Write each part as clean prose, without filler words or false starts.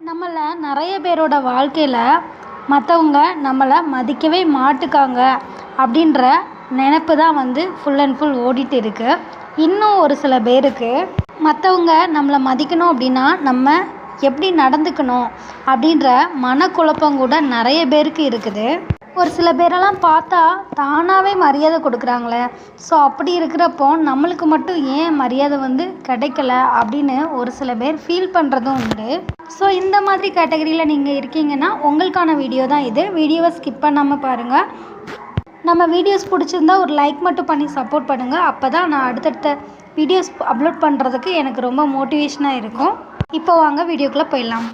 நம்மள நிறைய பேரோட வாழ்க்கையில் மற்றவங்க நம்மளை மதிக்கவே மாட்டுக்காங்க அப்படின்ற நினப்பு தான் ஃபுல் அண்ட் ஃபுல் ஓடிட்டு இருக்குது. இன்னும் ஒரு சில பேருக்கு மற்றவங்க நம்மளை மதிக்கணும் அப்படின்னா நம்ம எப்படி நடந்துக்கணும் அப்படின்ற மனக்குழப்பம் கூட நிறைய பேருக்கு இருக்குது. ஒரு சில பேரெல்லாம் பார்த்தா தானாகவே மரியாதை கொடுக்குறாங்களே. ஸோ அப்படி இருக்கிறப்போ நம்மளுக்கு மட்டும் ஏன் மரியாதை கிடைக்கல அப்படின்னு ஒரு சில பேர் ஃபீல் பண்ணுறதும் உண்டு. ஸோ இந்த மாதிரி கேட்டகரியில் நீங்கள் இருக்கீங்கன்னா உங்களுக்கான வீடியோ தான் இது. வீடியோவை ஸ்கிப் பண்ணாமல் பாருங்கள். நம்ம வீடியோஸ் பிடிச்சிருந்தா ஒரு லைக் மட்டும் பண்ணி சப்போர்ட் பண்ணுங்கள். அப்போ தான் நான் அடுத்தடுத்த வீடியோஸ் அப்லோட் பண்ணுறதுக்கு எனக்கு ரொம்ப மோட்டிவேஷனாக இருக்கும். இப்போ வாங்க வீடியோக்குள்ளே போயிடலாம்.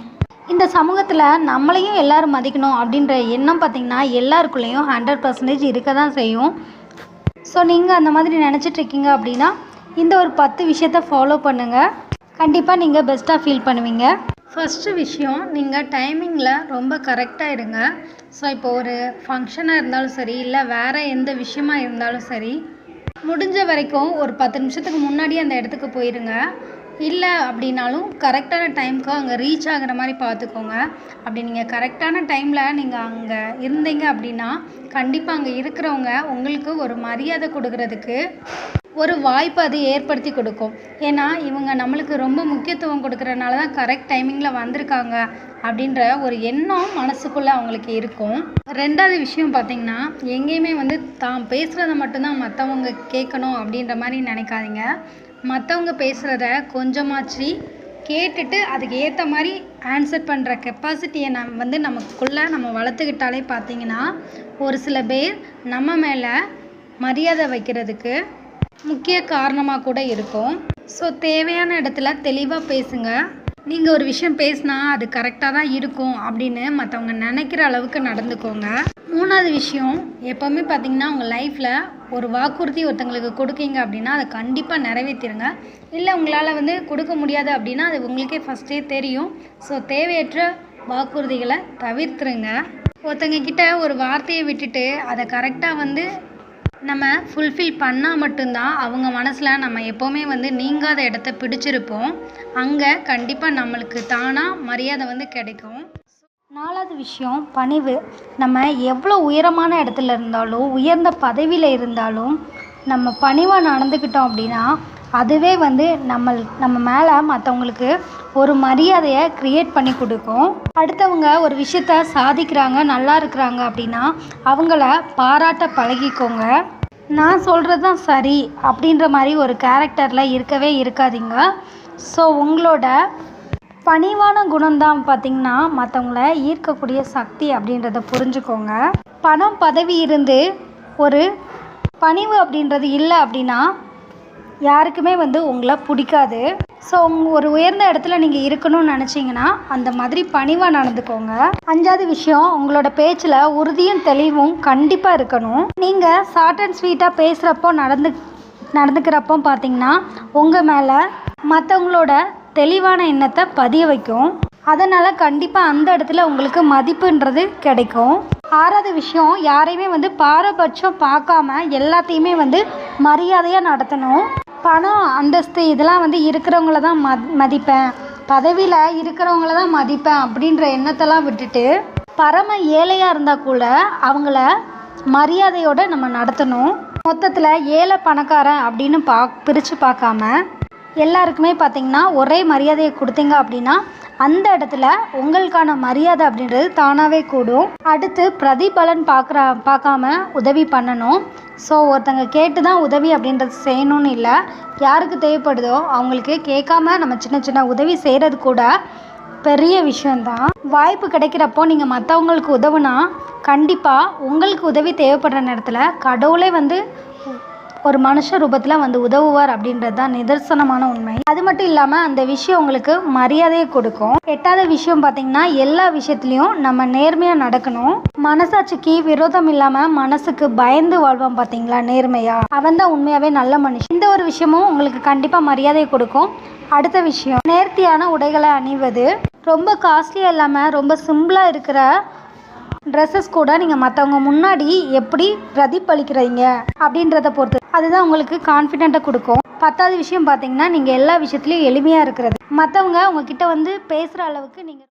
இந்த சமூகத்தில் நம்மளையும் எல்லோரும் மதிக்கணும் அப்படின்ற எண்ணம் பார்த்திங்கன்னா எல்லாருக்குள்ளேயும் 100% இருக்க தான் செய்யும். ஸோ நீங்கள் அந்த மாதிரி நினச்சிட்ருக்கீங்க அப்படின்னா இந்த ஒரு 10 விஷயத்தை ஃபாலோ பண்ணுங்கள். கண்டிப்பாக நீங்கள் பெஸ்ட்டாக ஃபீல் பண்ணுவீங்க. ஃபஸ்ட்டு விஷயம், நீங்கள் டைமிங்கில் ரொம்ப கரெக்டாக இருங்க. ஸோ இப்போ ஒரு ஃபங்க்ஷனாக இருந்தாலும் சரி, இல்லை வேறு எந்த விஷயமா இருந்தாலும் சரி, முடிஞ்ச வரைக்கும் ஒரு 10 நிமிஷத்துக்கு முன்னாடியே அந்த இடத்துக்கு போயிடுங்க. இல்லை அப்படின்னாலும் கரெக்டான டைமுக்கு அங்கே ரீச் ஆகிற மாதிரி பார்த்துக்கோங்க. அப்படி நீங்கள் கரெக்டான டைமில் நீங்கள் அங்கே இருந்தீங்க அப்படின்னா கண்டிப்பாக அங்கே இருக்கிறவங்க உங்களுக்கு ஒரு மரியாதை கொடுக்கறதுக்கு ஒரு வாய்ப்பு அது ஏற்படுத்தி கொடுக்கும். ஏன்னா இவங்க நம்மளுக்கு ரொம்ப முக்கியத்துவம் கொடுக்குறதுனால தான் கரெக்ட் டைமிங்கில் வந்திருக்காங்க அப்படின்ற ஒரு எண்ணம் மனசுக்குள்ளே அவங்களுக்கு இருக்கும். ரெண்டாவது விஷயம் பார்த்திங்கன்னா, எங்கேயுமே தான் பேசுகிறத மட்டும்தான் மற்றவங்க கேட்கணும் அப்படின்ற மாதிரி நினைக்காதீங்க. மற்றவங்க பேசுகிறத கொஞ்சமாச்சு கேட்டுட்டு அதுக்கு ஏற்ற மாதிரி ஆன்சர் பண்ணுற கெப்பாசிட்டியை நமக்குள்ளே நம்ம வளர்த்துக்கிட்டாலே பார்த்திங்கன்னா ஒரு சில பேர் நம்ம மேலே மரியாதை வைக்கிறதுக்கு முக்கிய காரணமாக கூட இருக்கும். ஸோ தேவையான இடத்துல தெளிவாக பேசுங்க. நீங்கள் ஒரு விஷயம் பேசினா அது கரெக்டாக தான் இருக்கும் அப்படின்னு மற்றவங்க நினைக்கிற அளவுக்கு நடந்துக்கோங்க. மூணாவது விஷயம், எப்போவுமே பார்த்திங்கன்னா உங்கள் லைஃப்பில் ஒரு வாக்குறுதி ஒருத்தங்களுக்கு கொடுக்கீங்க அப்படின்னா அதை கண்டிப்பாக நிறைவேற்றிடுங்க. இல்லை உங்களால் கொடுக்க முடியாது அப்படின்னா அது உங்களுக்கே ஃபஸ்ட்டே தெரியும். ஸோ தேவையற்ற வாக்குறுதிகளை தவிர்த்துருங்க. ஒருத்தங்க கிட்ட ஒரு வார்த்தையை விட்டுட்டு அதை கரெக்டாக நம்ம ஃபுல்ஃபில் பண்ணால் மட்டும்தான் அவங்க மனசில் நம்ம எப்போவுமே நீங்காத இடத்த பிடிச்சிருப்போம். அங்கே கண்டிப்பாக நம்மளுக்கு தானாக மரியாதை கிடைக்கும். நாலாவது விஷயம், பணிவு. நம்ம எவ்வளோ உயரமான இடத்துல இருந்தாலும், உயர்ந்த பதவியில் இருந்தாலும் நம்ம பணிவாக நடந்துக்கிட்டோம் அப்படின்னா அதுவே நம்ம மேலே மற்றவங்களுக்கு ஒரு மரியாதையை க்ரியேட் பண்ணி கொடுக்கும். அடுத்தவங்க ஒரு விஷயத்த சாதிக்கிறாங்க, நல்லா இருக்கிறாங்க அப்படின்னா அவங்கள பாராட்ட பழகிக்கோங்க. நான் சொல்கிறது தான் சரி அப்படின்ற மாதிரி ஒரு கேரக்டரில் இருக்கவே இருக்காதீங்க. ஸோ உங்களோட பணிவான குணம்தான் பார்த்திங்கன்னா மற்றவங்கள ஈர்க்கக்கூடிய சக்தி அப்படின்றத புரிஞ்சுக்கோங்க. பணம் பதவி இருந்து ஒரு பணிவு அப்படின்றது இல்லை அப்படின்னா யாருக்குமே உங்களை பிடிக்காது. ஸோ ஒரு உயர்ந்த இடத்துல நீங்கள் இருக்கணும்னு நினச்சிங்கன்னா அந்த மாதிரி பணிவாக நடந்துக்கோங்க. அஞ்சாவது விஷயம், உங்களோட பேச்சில் உறுதியும் தெளிவும் கண்டிப்பாக இருக்கணும். நீங்கள் ஷார்ட் அண்ட் ஸ்வீட்டாக பேசுகிறப்போ நடந்துக்கிறப்போ பார்த்திங்கன்னா உங்கள் மேலே மற்றவங்களோட தெளிவான எண்ணத்தை பதிய வைக்கும். அதனால் கண்டிப்பாக அந்த இடத்துல உங்களுக்கு மதிப்புன்றது கிடைக்கும். ஆறாவது விஷயம், யாரையுமே பாரபட்சம் பார்க்காம எல்லாத்தையுமே மரியாதையாக நடத்தணும். பணம் அந்தஸ்து இதெல்லாம் இருக்கிறவங்கள தான் மதிப்பேன், பதவியில் இருக்கிறவங்கள தான் மதிப்பேன் அப்படின்ற எண்ணத்தெல்லாம் விட்டுட்டு பரம ஏழையாக இருந்தால் கூட அவங்கள மரியாதையோடு நம்ம நடத்தணும். மொத்தத்தில் ஏழை பணக்காரன் அப்படின்னு பிரித்து பார்க்காம எல்லாருக்குமே பார்த்திங்கன்னா ஒரே மரியாதையை கொடுத்தீங்க அப்படின்னா அந்த இடத்துல உங்களுக்கான மரியாதை அப்படின்றது தானாகவே கூடும். அடுத்து பிரதிபலன் பார்க்காம உதவி பண்ணணும். ஸோ ஒருத்தங்க கேட்டு தான் உதவி அப்படின்றது செய்யணும்னு இல்லை. யாருக்கு தேவைப்படுதோ அவங்களுக்கு கேட்காம நம்ம சின்ன சின்ன உதவி செய்கிறது கூட பெரிய விஷயந்தான். வாய்ப்பு கிடைக்கிறப்போ நீங்கள் மற்றவங்களுக்கு உதவுனா கண்டிப்பாக உங்களுக்கு உதவி தேவைப்படுற நேரத்தில் கடவுளே ஒரு மனுஷ ரூபத்தில் உதவுவார் அப்படின்றது தான் நிதர்சனமான உண்மை. அது மட்டும் இல்லாமல் அந்த விஷயம் உங்களுக்கு மரியாதையை கொடுக்கும். எட்டாவது விஷயம் பார்த்திங்கன்னா, எல்லா விஷயத்துலையும் நம்ம நேர்மையாக நடக்கணும். மனசாட்சிக்கு விரோதம் இல்லாமல் மனசுக்கு பயந்து வாழ்வான் பார்த்தீங்களா நேர்மையாக, அவன் தான் உண்மையாகவே நல்ல மனுஷன். இந்த ஒரு விஷயமும் உங்களுக்கு கண்டிப்பாக மரியாதையை கொடுக்கும். அடுத்த விஷயம், நேர்த்தியான உடைகளை அணிவது. ரொம்ப காஸ்ட்லியாக இல்லாமல் ரொம்ப சிம்பிளாக இருக்கிற ட்ரெஸ்ஸஸ் கூட நீங்கள் மற்றவங்க முன்னாடி எப்படி பிரதிபலிக்கிறீங்க அப்படின்றத பொறுத்து அதுதான் உங்களுக்கு கான்ஃபிடென்ட்டை கொடுக்கும். 10வது விஷயம் பார்த்திங்கன்னா, நீங்கள் எல்லா விஷயத்துலையும் எளிமையாக இருக்கிறது. மற்றவங்க உங்ககிட்ட பேசுகிற அளவுக்கு நீங்கள்